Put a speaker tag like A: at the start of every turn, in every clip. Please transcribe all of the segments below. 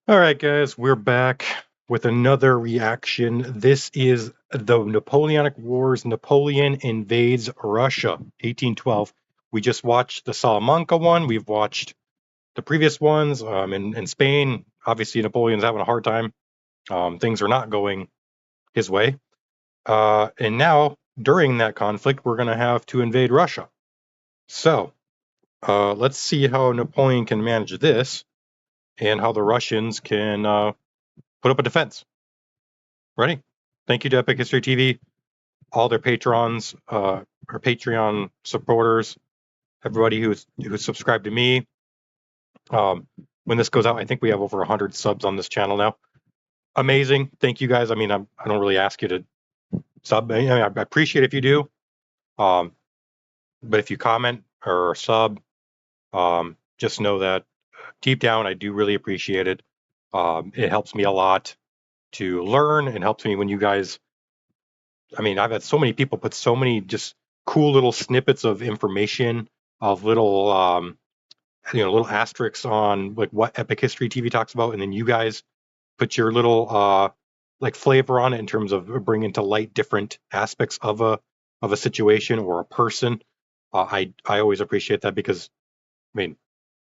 A: All right, guys, we're back with another reaction. This is the Napoleonic Wars. Napoleon invades Russia, 1812. We just watched the Salamanca one. We've watched the previous ones in Spain. Obviously, Napoleon's having a hard time. Things are not going his way. And now, during that conflict, we're going to have to invade Russia. So, let's see how Napoleon can manage this and how the Russians can put up a defense. Ready? Thank you to Epic History TV, all their patrons, our Patreon supporters, everybody who's subscribed to me. When this goes out, I think we have over 100 subs on this channel now. Amazing. Thank you guys. I mean, I don't really ask you to sub. I mean, I appreciate if you do. But if you comment or sub, just know that deep down, I do really appreciate it. It helps me a lot to learn. It helps me when you guys, I mean, I've had so many people put so many just cool little snippets of information of little, little asterisks on like what Epic History TV talks about, and then you guys put your little like flavor on it in terms of bringing to light different aspects of a situation or a person. I always appreciate that because I mean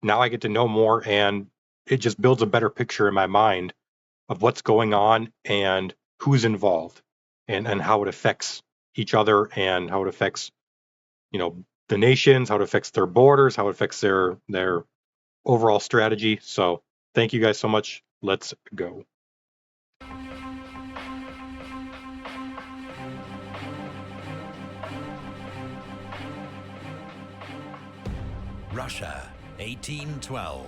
A: now I get to know more, and it just builds a better picture in my mind of what's going on and who's involved and how it affects each other and how it affects the nations, how it affects their borders, how it affects their overall strategy. So thank you guys so much. Let's go.
B: Russia, 1812.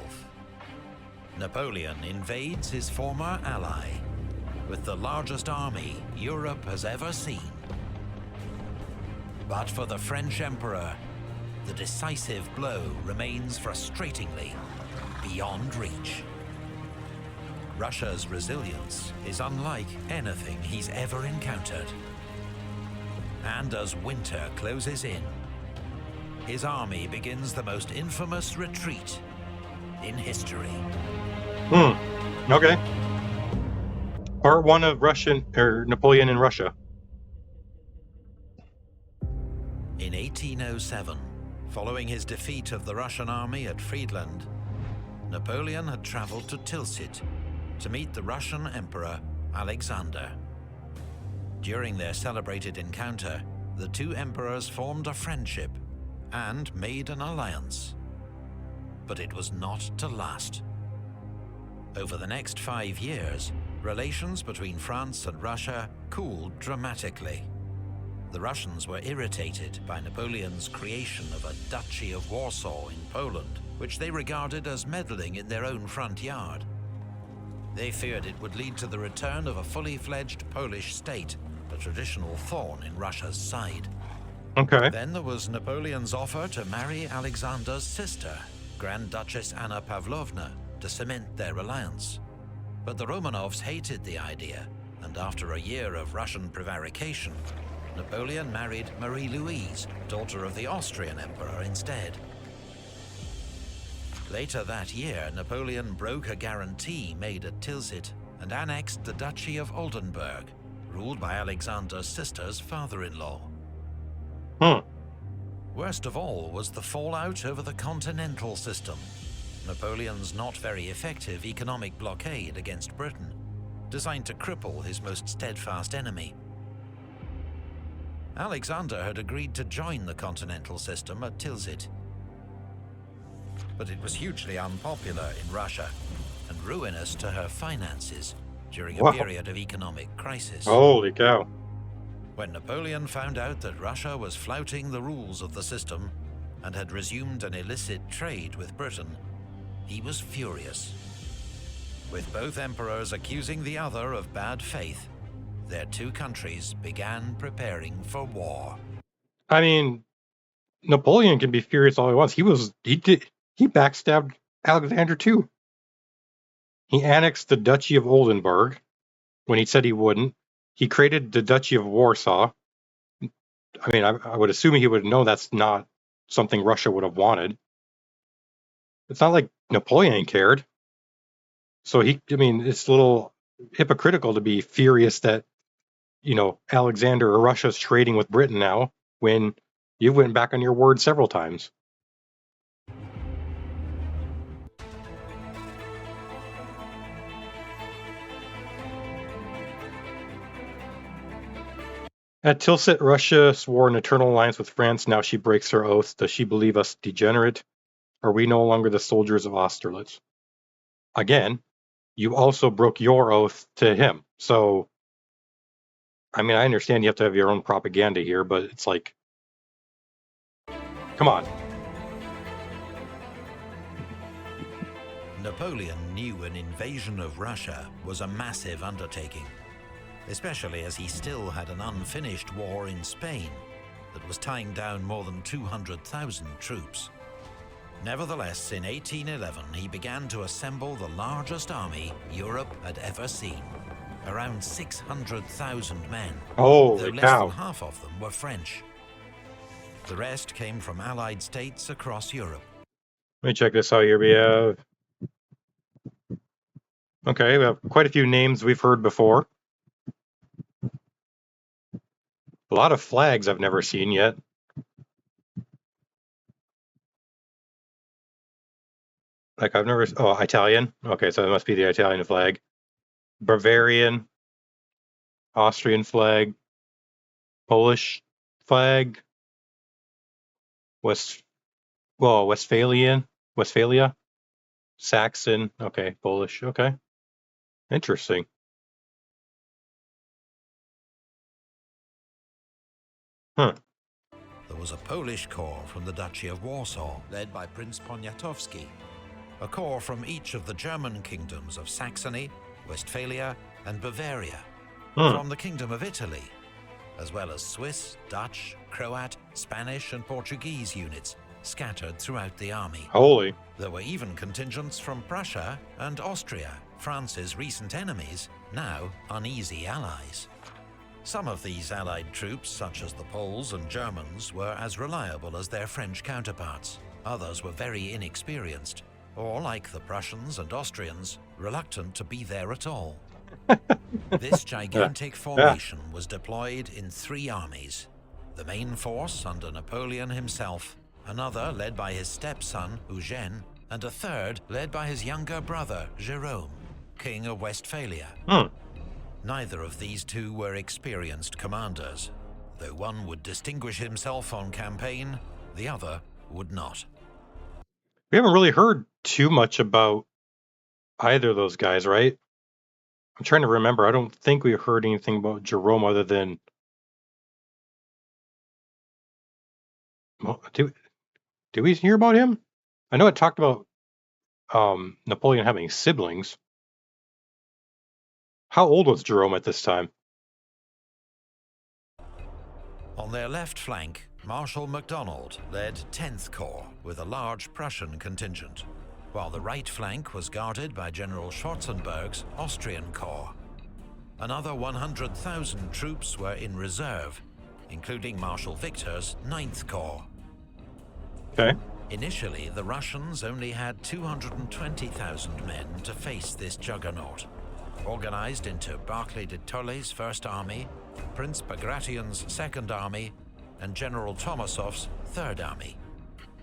B: Napoleon invades his former ally with the largest army Europe has ever seen. But for the French Emperor, the decisive blow remains frustratingly beyond reach. Russia's resilience is unlike anything he's ever encountered. And as winter closes in, his army begins the most infamous retreat in history.
A: Okay. Part one of Napoleon in Russia.
B: In 1807, following his defeat of the Russian army at Friedland, Napoleon had traveled to Tilsit to meet the Russian Emperor Alexander. During their celebrated encounter, the two emperors formed a friendship and made an alliance. But it was not to last. Over the next 5 years, relations between France and Russia cooled dramatically. The Russians were irritated by Napoleon's creation of a Duchy of Warsaw in Poland, which they regarded as meddling in their own front yard. They feared it would lead to the return of a fully fledged Polish state, a traditional thorn in Russia's side.
A: Okay.
B: Then there was Napoleon's offer to marry Alexander's sister, Grand Duchess Anna Pavlovna, to cement their alliance. But the Romanovs hated the idea, and after a year of Russian prevarication, Napoleon married Marie-Louise, daughter of the Austrian emperor, instead. Later that year, Napoleon broke a guarantee made at Tilsit and annexed the Duchy of Oldenburg, ruled by Alexander's sister's father-in-law. Worst of all was the fallout over the continental system, Napoleon's not very effective economic blockade against Britain, designed to cripple his most steadfast enemy. Alexander had agreed to join the continental system at Tilsit, but it was hugely unpopular in Russia and ruinous to her finances during a period of economic crisis.
A: Holy cow.
B: When Napoleon found out that Russia was flouting the rules of the system and had resumed an illicit trade with Britain, he was furious. With both emperors accusing the other of bad faith, their two countries began preparing for war.
A: I mean, Napoleon can be furious all he wants. He backstabbed Alexander too. He annexed the Duchy of Oldenburg when he said he wouldn't. He created the Duchy of Warsaw. I mean, I would assume he would know that's not something Russia would have wanted. It's not like Napoleon cared. So I mean, it's a little hypocritical to be furious that, Alexander or Russia's trading with Britain now when you went back on your word several times. At Tilsit, Russia swore an eternal alliance with France. Now she breaks her oath. Does she believe us degenerate? Are we no longer the soldiers of Austerlitz? Again, you also broke your oath to him. So, I mean, I understand you have to have your own propaganda here, but it's like, come on.
B: Napoleon knew an invasion of Russia was a massive undertaking, especially as he still had an unfinished war in Spain that was tying down more than 200,000 troops. Nevertheless, in 1811, he began to assemble the largest army Europe had ever seen, around 600,000 men, though
A: Holy
B: less than
A: cow.
B: half of them were French. The rest came from allied states across Europe.
A: Let me check this out here. We have Okay, we have quite a few names we've heard before. A lot of flags I've never seen yet. Like I've never, oh, Italian. Okay, so it must be the Italian flag. Bavarian, Austrian flag, Polish flag, Westphalia, Saxon. Okay, Polish. Okay, interesting. Huh.
B: There was a Polish corps from the Duchy of Warsaw, led by Prince Poniatowski, a corps from each of the German kingdoms of Saxony, Westphalia, and Bavaria,
A: Hmm.
B: from the Kingdom of Italy, as well as Swiss, Dutch, Croat, Spanish, and Portuguese units scattered throughout the army.
A: Holy.
B: There were even contingents from Prussia and Austria, France's recent enemies, now uneasy allies. Some of these allied troops, such as the Poles and Germans, were as reliable as their French counterparts. Others were very inexperienced, or like the Prussians and Austrians, reluctant to be there at all. This gigantic
A: Yeah.
B: formation was deployed in 3 armies. The main force under Napoleon himself, another led by his stepson, Eugene, and a third led by his younger brother, Jerome, King of Westphalia.
A: Hmm.
B: Neither of these two were experienced commanders. Though one would distinguish himself on campaign, the other would not.
A: We haven't really heard too much about either of those guys, right? I'm trying to remember. I don't think we heard anything about Jerome other than. Well, do we hear about him? I know it talked about Napoleon having siblings. How old was Jerome at this time?
B: On their left flank, Marshal MacDonald led 10th Corps with a large Prussian contingent, while the right flank was guarded by General Schwarzenberg's Austrian Corps. Another 100,000 troops were in reserve, including Marshal Victor's 9th Corps.
A: Okay.
B: Initially, the Russians only had 220,000 men to face this juggernaut, organized into Barclay de Tolly's First Army, Prince Bagration's Second Army, and General Tomasov's Third Army.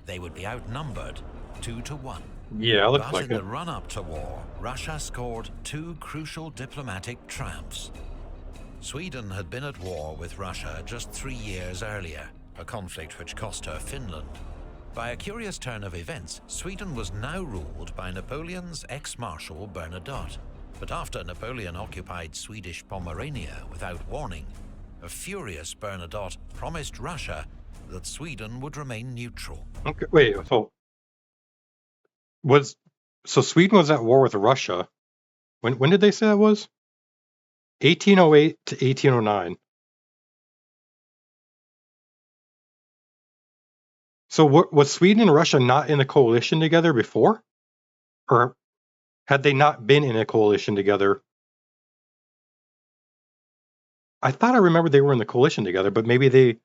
B: They would be outnumbered 2 to 1.
A: Yeah, looks
B: But
A: like
B: in
A: it.
B: the run-up to war, Russia scored 2 crucial diplomatic triumphs. Sweden had been at war with Russia just 3 years earlier, a conflict which cost her Finland. By a curious turn of events, Sweden was now ruled by Napoleon's ex-marshal Bernadotte. But after Napoleon occupied Swedish Pomerania without warning, a furious Bernadotte promised Russia that Sweden would remain neutral.
A: Okay, wait. So Sweden was at war with Russia. When did they say that was? 1808 to 1809. So was Sweden and Russia not in a coalition together before, or had they not been in a coalition together? I thought I remembered they were in the coalition together, but maybe they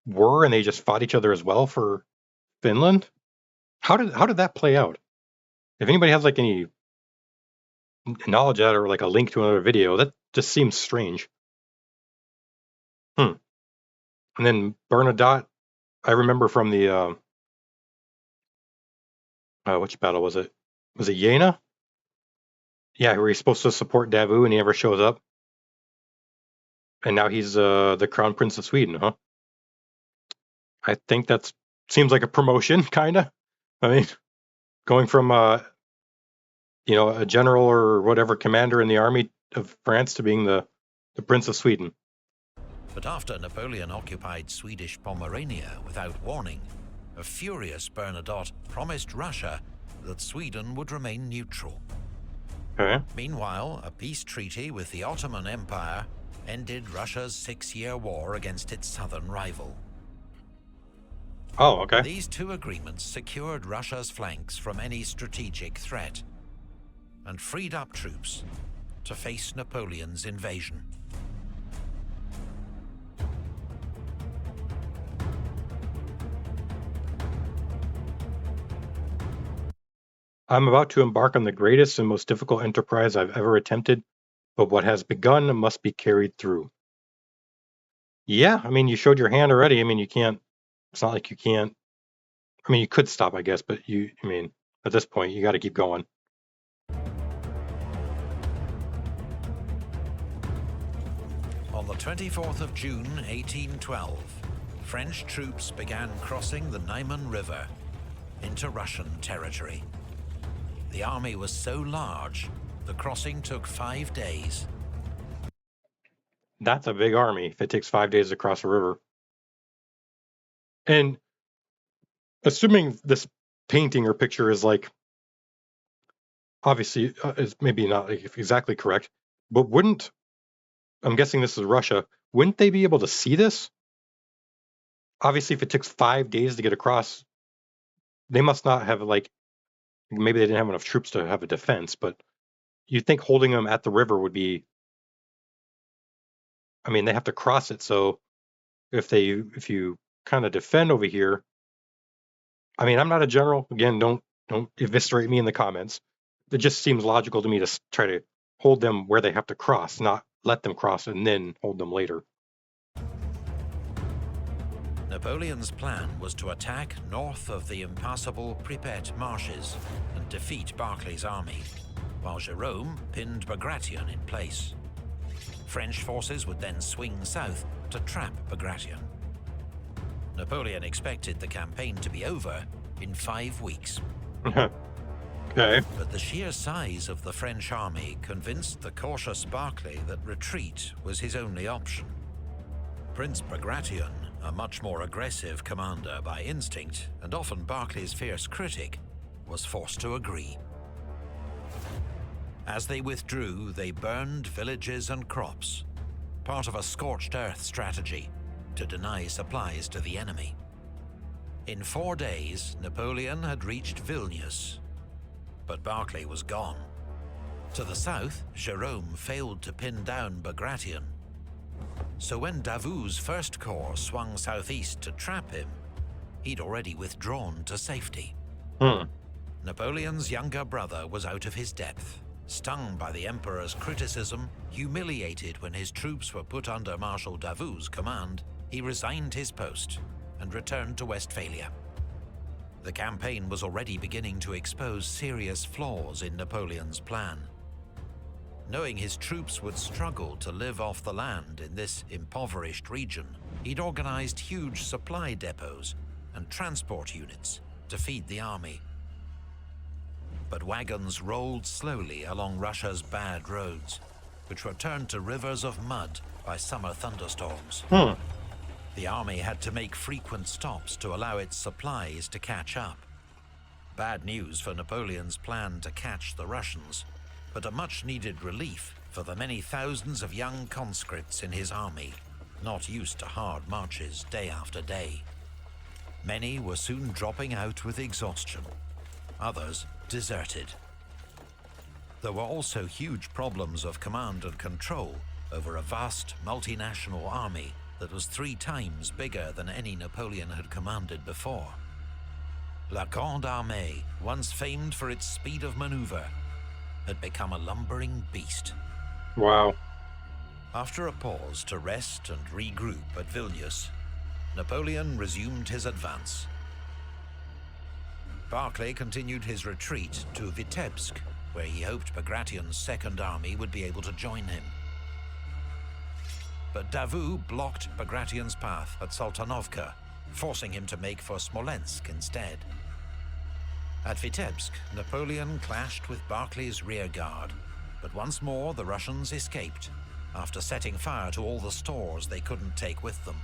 A: were and they just fought each other as well for Finland. How did that play out? If anybody has like any acknowledge that or like a link to another video. That just seems strange. And then Bernadotte, I remember from the which battle was it? Was it Jena? Yeah, where he's supposed to support Davout and he never shows up. And now he's the Crown Prince of Sweden, huh? I think that seems like a promotion, kind of. I mean, going from a general or whatever commander in the army of France to being the Prince of Sweden.
B: But after Napoleon occupied Swedish Pomerania without warning, a furious Bernadotte promised Russia that Sweden would remain neutral.
A: Okay.
B: Meanwhile, a peace treaty with the Ottoman Empire ended Russia's 6-year war against its southern rival.
A: Oh, okay.
B: These two agreements secured Russia's flanks from any strategic threat and freed up troops to face Napoleon's invasion.
A: I'm about to embark on the greatest and most difficult enterprise I've ever attempted, but what has begun must be carried through. Yeah, I mean, you showed your hand already. I mean, you can't, it's not like you can't, I mean, you could stop, I guess, but at this point, you got to keep going.
B: On the 24th of June, 1812, French troops began crossing the Niemen River into Russian territory. The army was so large, the crossing took 5 days.
A: That's a big army if it takes 5 days to cross a river. And assuming this painting or picture is like, obviously, is maybe not exactly correct, but I'm guessing this is Russia, wouldn't they be able to see this? Obviously, if it takes 5 days to get across, they must not have, maybe they didn't have enough troops to have a defense, but you'd think holding them at the river would be, I mean, they have to cross it, so if you kind of defend over here, I mean, I'm not a general. Again, don't eviscerate me in the comments. It just seems logical to me to try to hold them where they have to cross, not let them cross and then hold them later.
B: Napoleon's plan was to attack north of the impassable Pripet marshes and defeat Barclay's army, while Jérôme pinned Bagration in place. French forces would then swing south to trap Bagration. Napoleon expected the campaign to be over in 5 weeks.
A: Okay.
B: But the sheer size of the French army convinced the cautious Barclay that retreat was his only option. Prince Bagration, a much more aggressive commander by instinct and often Barclay's fierce critic, was forced to agree. As they withdrew, they burned villages and crops, part of a scorched earth strategy to deny supplies to the enemy. In 4 days, Napoleon had reached Vilnius, but Barclay was gone. To the south, Jérôme failed to pin down Bagration. So when Davout's First Corps swung southeast to trap him, he'd already withdrawn to safety. Napoleon's younger brother was out of his depth, stung by the Emperor's criticism, humiliated when his troops were put under Marshal Davout's command. He resigned his post and returned to Westphalia. The campaign was already beginning to expose serious flaws in Napoleon's plan. Knowing his troops would struggle to live off the land in this impoverished region, he'd organized huge supply depots and transport units to feed the army. But wagons rolled slowly along Russia's bad roads, which were turned to rivers of mud by summer thunderstorms. The army had to make frequent stops to allow its supplies to catch up. Bad news for Napoleon's plan to catch the Russians, but a much-needed relief for the many thousands of young conscripts in his army, not used to hard marches day after day. Many were soon dropping out with exhaustion. Others deserted. There were also huge problems of command and control over a vast multinational army that was 3 times bigger than any Napoleon had commanded before. La Grande Armée, once famed for its speed of maneuver, had become a lumbering beast.
A: Wow.
B: After a pause to rest and regroup at Vilnius, Napoleon resumed his advance. Barclay continued his retreat to Vitebsk, where he hoped Bagration's Second Army would be able to join him. But Davout blocked Bagration's path at Sultanovka, forcing him to make for Smolensk instead. At Vitebsk, Napoleon clashed with Barclay's rear guard, but once more the Russians escaped, after setting fire to all the stores they couldn't take with them.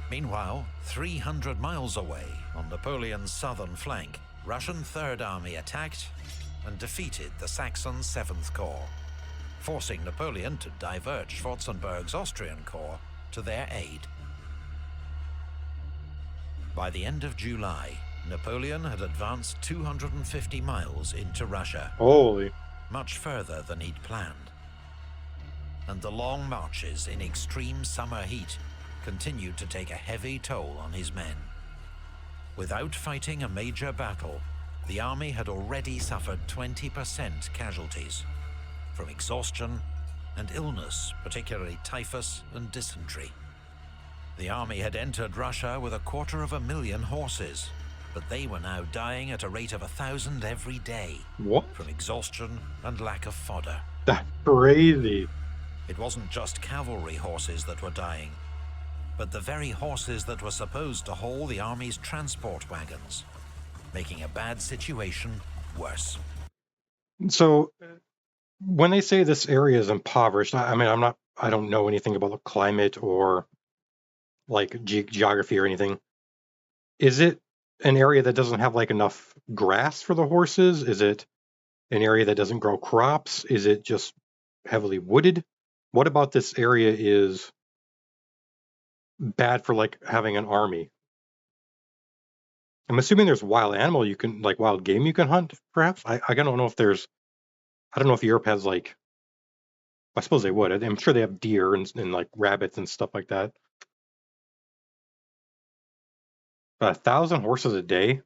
B: Meanwhile, 300 miles away, on Napoleon's southern flank, Russian Third Army attacked and defeated the Saxon Seventh Corps, forcing Napoleon to divert Schwarzenberg's Austrian Corps to their aid. By the end of July, Napoleon had advanced 250 miles into Russia,
A: Holy.
B: much further than he'd planned. And the long marches in extreme summer heat continued to take a heavy toll on his men. Without fighting a major battle, the army had already suffered 20% casualties, from exhaustion and illness, particularly typhus and dysentery. The army had entered Russia with 250,000 horses, but they were now dying at a rate of 1,000 every day.
A: What?
B: From exhaustion and lack of fodder.
A: That's crazy.
B: It wasn't just cavalry horses that were dying, but the very horses that were supposed to haul the army's transport wagons, making a bad situation worse.
A: So when they say this area is impoverished, I mean, I don't know anything about the climate or like geography or anything. Is it an area that doesn't have like enough grass for the horses? Is it an area that doesn't grow crops? Is it just heavily wooded? What about this area is bad for like having an army? I'm assuming there's wild animal you can like wild game you can hunt, perhaps. I don't know if there's. I don't know if Europe has like. I suppose they would. I'm sure they have deer and like rabbits and stuff like that. But 1,000 horses a day,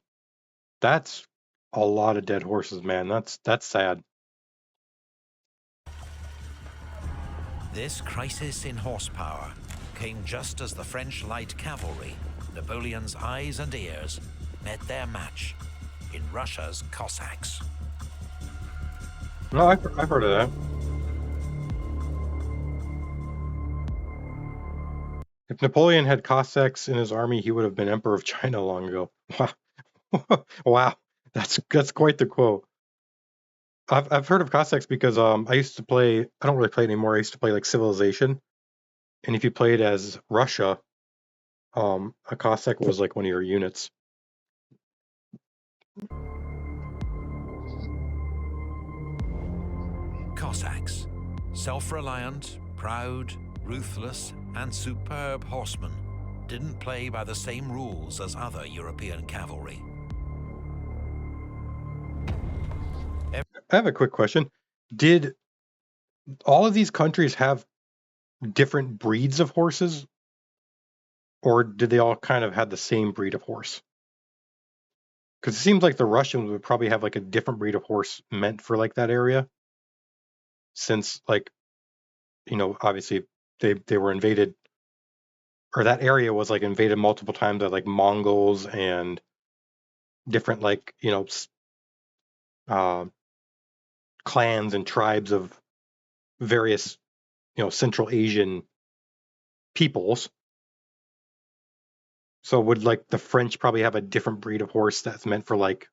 A: that's a lot of dead horses, man. That's sad.
B: This crisis in horsepower came just as the French light cavalry, Napoleon's eyes and ears, met their match in Russia's Cossacks.
A: No, I've heard of that. If Napoleon had Cossacks in his army, he would have been emperor of China long ago. Wow, wow, that's quite the quote. I've heard of Cossacks because I used to play. I don't really play anymore. I used to play like Civilization, and if you played as Russia, a Cossack was like one of your units.
B: Cossacks, self-reliant, proud, ruthless, and superb horsemen, didn't play by the same rules as other European cavalry.
A: I have a quick question. Did all of these countries have different breeds of horses, or did they all kind of have the same breed of horse? Because it seems like the Russians would probably have like a different breed of horse meant for like that area, since like, obviously they were invaded, or that area was like invaded multiple times by like Mongols and different like clans and tribes of various Central Asian peoples. So would like the French probably have a different breed of horse that's meant for like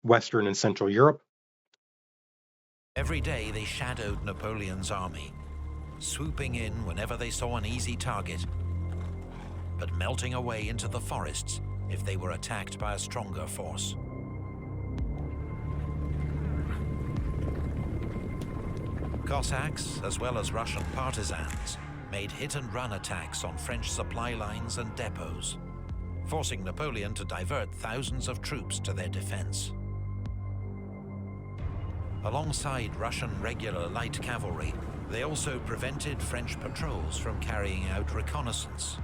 A: Western and Central Europe?
B: Every day they shadowed Napoleon's army, swooping in whenever they saw an easy target, but melting away into the forests if they were attacked by a stronger force. Cossacks, as well as Russian partisans, made hit-and-run attacks on French supply lines and depots, forcing Napoleon to divert thousands of troops to their defense. Alongside Russian regular light cavalry, they also prevented French patrols from carrying out reconnaissance,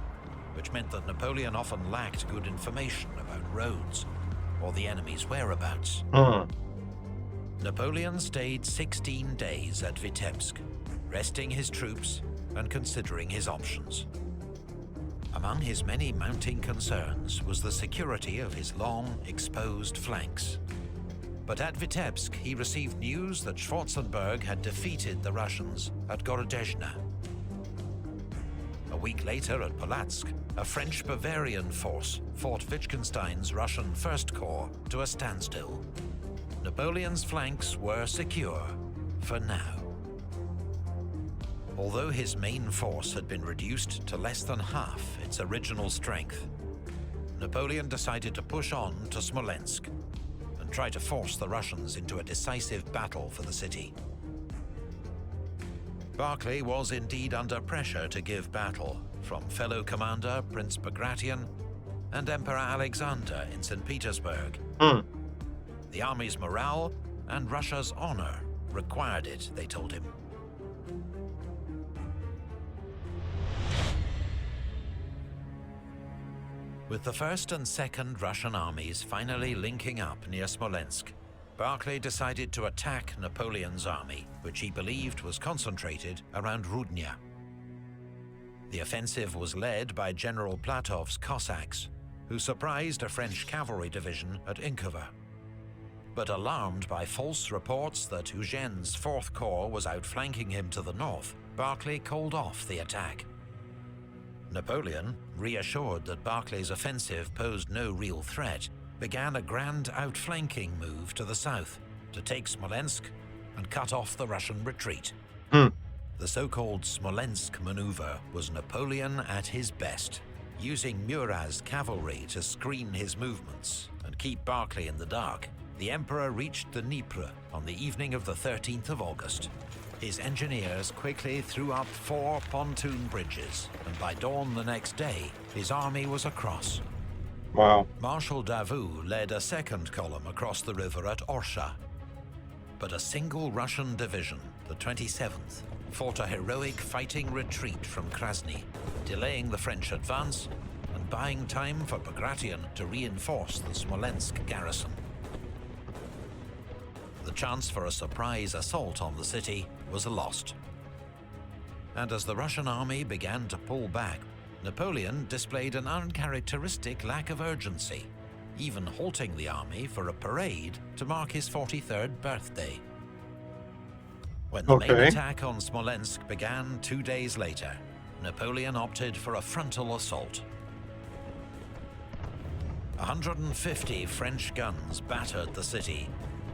B: which meant that Napoleon often lacked good information about roads or the enemy's whereabouts. Napoleon stayed 16 days at Vitebsk, resting his troops and considering his options. Among his many mounting concerns was the security of his long, exposed flanks. But at Vitebsk, he received news that Schwarzenberg had defeated the Russians at Gorodezhna. A week later at Polotsk, a French Bavarian force fought Wittgenstein's Russian First Corps to a standstill. Napoleon's flanks were secure for now. Although his main force had been reduced to less than half its original strength, Napoleon decided to push on to Smolensk and try to force the Russians into a decisive battle for the city. Barclay was indeed under pressure to give battle from fellow commander Prince Bagration and Emperor Alexander in St. Petersburg. The army's morale and Russia's honor required it, they told him. With the First and Second Russian armies finally linking up near Smolensk, Barclay decided to attack Napoleon's army, which he believed was concentrated around Rudnya. The offensive was led by General Platov's Cossacks, who surprised a French cavalry division at Inkova. But alarmed by false reports that Eugene's Fourth Corps was outflanking him to the north, Barclay called off the attack. Napoleon, reassured that Barclay's offensive posed no real threat, began a grand outflanking move to the south to take Smolensk and cut off the Russian retreat. The so-called Smolensk maneuver was Napoleon at his best, using Murat's cavalry to screen his movements and keep Barclay in the dark. The Emperor reached the Dnieper on the evening of the 13th of August. His engineers quickly threw up 4 pontoon bridges, and by dawn the next day, his army was across.
A: Wow.
B: Marshal Davout led a second column across the river at Orsha. But a single Russian division, the 27th, fought a heroic fighting retreat from Krasny, delaying the French advance and buying time for Bagration to reinforce the Smolensk garrison. The chance for a surprise assault on the city was lost. And as the Russian army began to pull back, Napoleon displayed an uncharacteristic lack of urgency, even halting the army for a parade to mark his 43rd birthday. When the main attack on Smolensk began 2 days later, Napoleon opted for a frontal assault. 150 French guns battered the city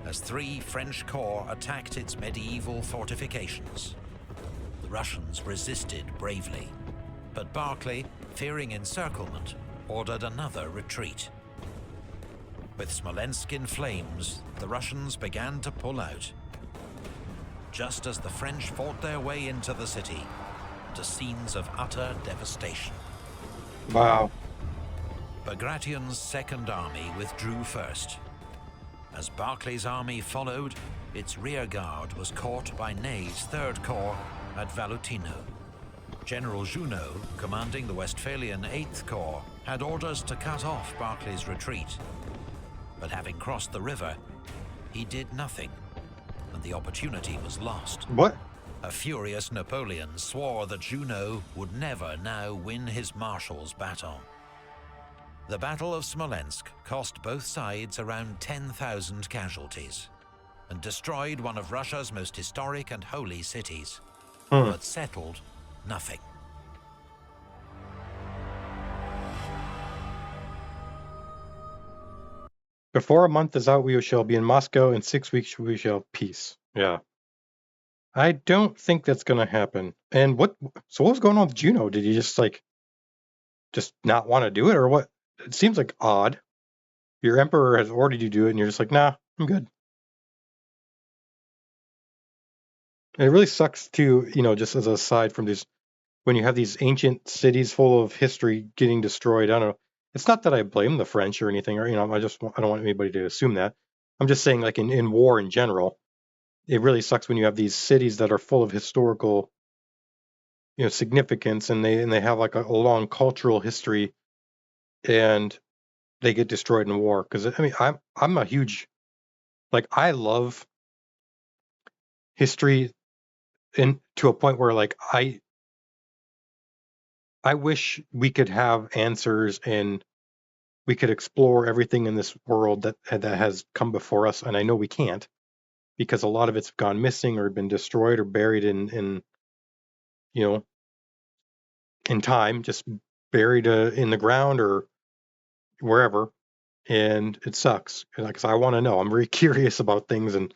B: as 3 French corps attacked its medieval fortifications. The Russians resisted bravely, but Barclay, fearing encirclement, ordered another retreat. With Smolensk in flames, the Russians began to pull out. Just as the French fought their way into the city, to scenes of utter devastation.
A: Wow.
B: Bagration's Second Army withdrew first. As Barclay's army followed, its rear guard was caught by Ney's Third Corps at Valutino. General Junot, commanding the Westphalian Eighth Corps, had orders to cut off Barclay's retreat. But having crossed the river, he did nothing, and the opportunity was lost.
A: What?
B: A furious Napoleon swore that Junot would never now win his marshal's baton. The Battle of Smolensk cost both sides around 10,000 casualties and destroyed one of Russia's most historic and holy cities, but settled nothing.
A: Before a month is out, we shall be in Moscow. In 6 weeks, we shall have peace. Yeah. I don't think that's going to happen. And what was going on with Juno? Did he just not want to do it, or what? It seems like odd. Your emperor has ordered you to do it, and you're just like, nah, I'm good. And it really sucks too, just as an aside from this, when you have these ancient cities full of history getting destroyed. I don't know. It's not that I blame the French or anything, or I don't want anybody to assume that. I'm just saying, like in war in general, it really sucks when you have these cities that are full of historical, significance, and they have like a long cultural history, and they get destroyed in war. Because I mean, I'm a huge, like, I love history and to a point where like I wish we could have answers and we could explore everything in this world that has come before us, and I know we can't because a lot of it's gone missing or been destroyed or buried in you know in time, just buried in the ground or wherever, and it sucks because I want to know. I'm very curious about things and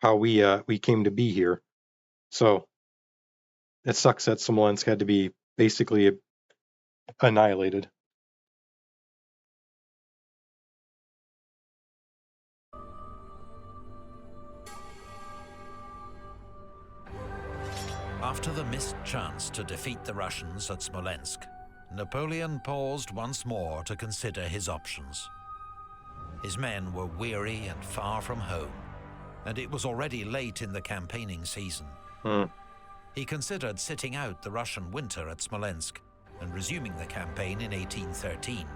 A: how we came to be here. So it sucks that Smolensk had to be basically annihilated.
B: After the missed chance to defeat the Russians at Smolensk, Napoleon paused once more to consider his options. His men were weary and far from home, and it was already late in the campaigning season.
A: Hmm.
B: He considered sitting out the Russian winter at Smolensk and resuming the campaign in 1813.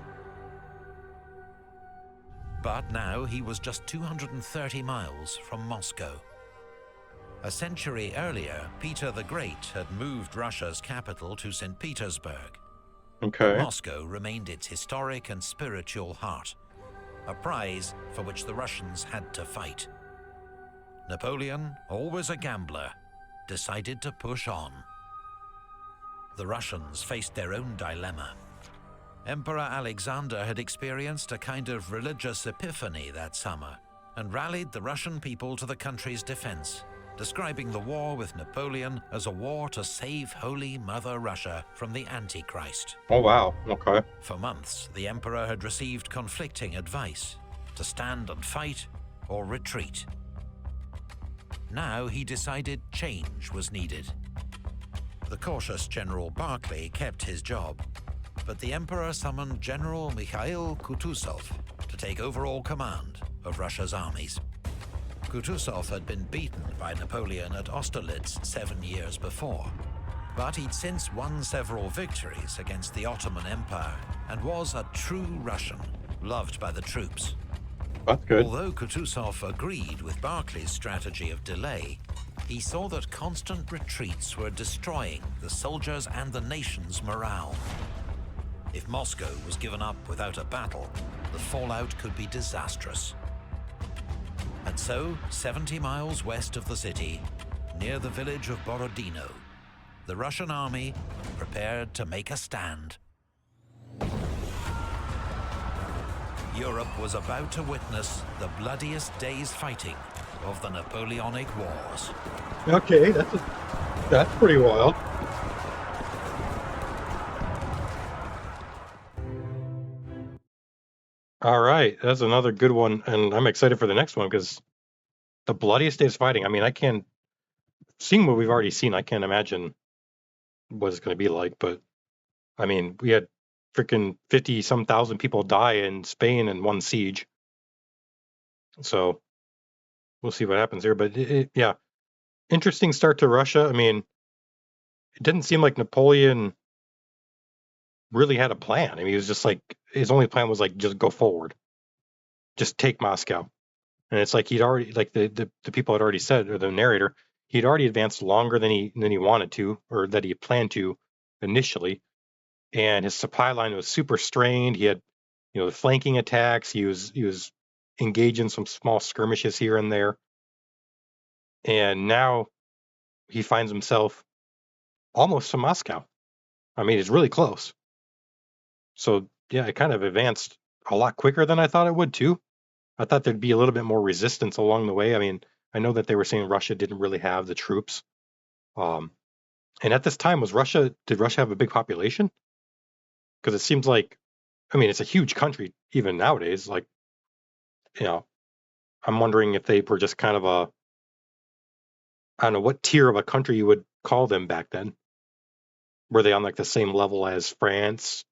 B: But now he was just 230 miles from Moscow. A century earlier, Peter the Great had moved Russia's capital to St. Petersburg. But
A: Okay.
B: Moscow remained its historic and spiritual heart, a prize for which the Russians had to fight. Napoleon, always a gambler, decided to push on. The Russians faced their own dilemma. Emperor Alexander had experienced a kind of religious epiphany that summer and rallied the Russian people to the country's defense, describing the war with Napoleon as a war to save Holy Mother Russia from the Antichrist.
A: Oh wow. Okay.
B: For months, the emperor had received conflicting advice to stand and fight or retreat. Now he decided change was needed. The cautious General Barclay kept his job, but the emperor summoned General Mikhail Kutuzov to take overall command of Russia's armies. Kutuzov had been beaten by Napoleon at Austerlitz 7 years before, but he'd since won several victories against the Ottoman Empire and was a true Russian, loved by the troops.
A: That's good.
B: Although Kutuzov agreed with Barclay's strategy of delay, he saw that constant retreats were destroying the soldiers' and the nation's morale. If Moscow was given up without a battle, the fallout could be disastrous. And so, 70 miles west of the city, near the village of Borodino, the Russian army prepared to make a stand. Europe was about to witness the bloodiest day's fighting of the Napoleonic Wars.
A: Okay, that's pretty wild. All right, that's another good one, and I'm excited for the next one because the bloodiest days fighting. I mean, I can't, seeing what we've already seen, I can't imagine what it's going to be like. But I mean, we had freaking 50 some thousand people die in Spain in one siege, so we'll see what happens here. But yeah, interesting start to Russia. I mean, it didn't seem like Napoleon really had a plan. I mean, he was just like his only plan was like just go forward, just take Moscow. And it's like he'd already, like the people had already said, or the narrator, he'd already advanced longer than he wanted to, or that he had planned to initially. And his supply line was super strained. He had, the flanking attacks. He was engaged in some small skirmishes here and there. And now he finds himself almost to Moscow. I mean, it's really close. So yeah, it kind of advanced a lot quicker than I thought it would too. I thought there'd be a little bit more resistance along the way. I mean, I know that they were saying Russia didn't really have the troops. Um, and at this time, did Russia have a big population? Because it seems like, I mean, it's a huge country even nowadays. Like, you know, I'm wondering if they were just kind of I don't know what tier of a country you would call them back then. Were they on like the same level as France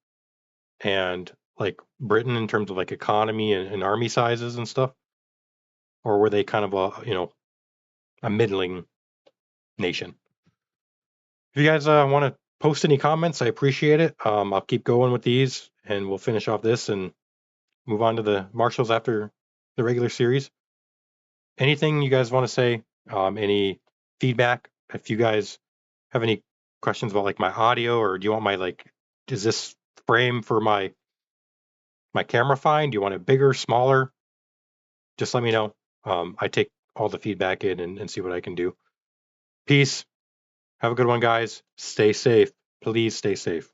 A: and like Britain in terms of like economy and army sizes and stuff? Or were they kind of a middling nation? If you guys want to post any comments, I appreciate it. I'll keep going with these, and we'll finish off this and move on to the marshals after the regular series. Anything you guys want to say? Any feedback. If you guys have any questions about like my audio, or do you want my like, is this frame for my camera fine? Do you want it bigger, smaller? Just let me know. I take all the feedback in and see what I can do. Peace. Have a good one, guys. Stay safe. Please stay safe.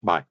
A: Bye.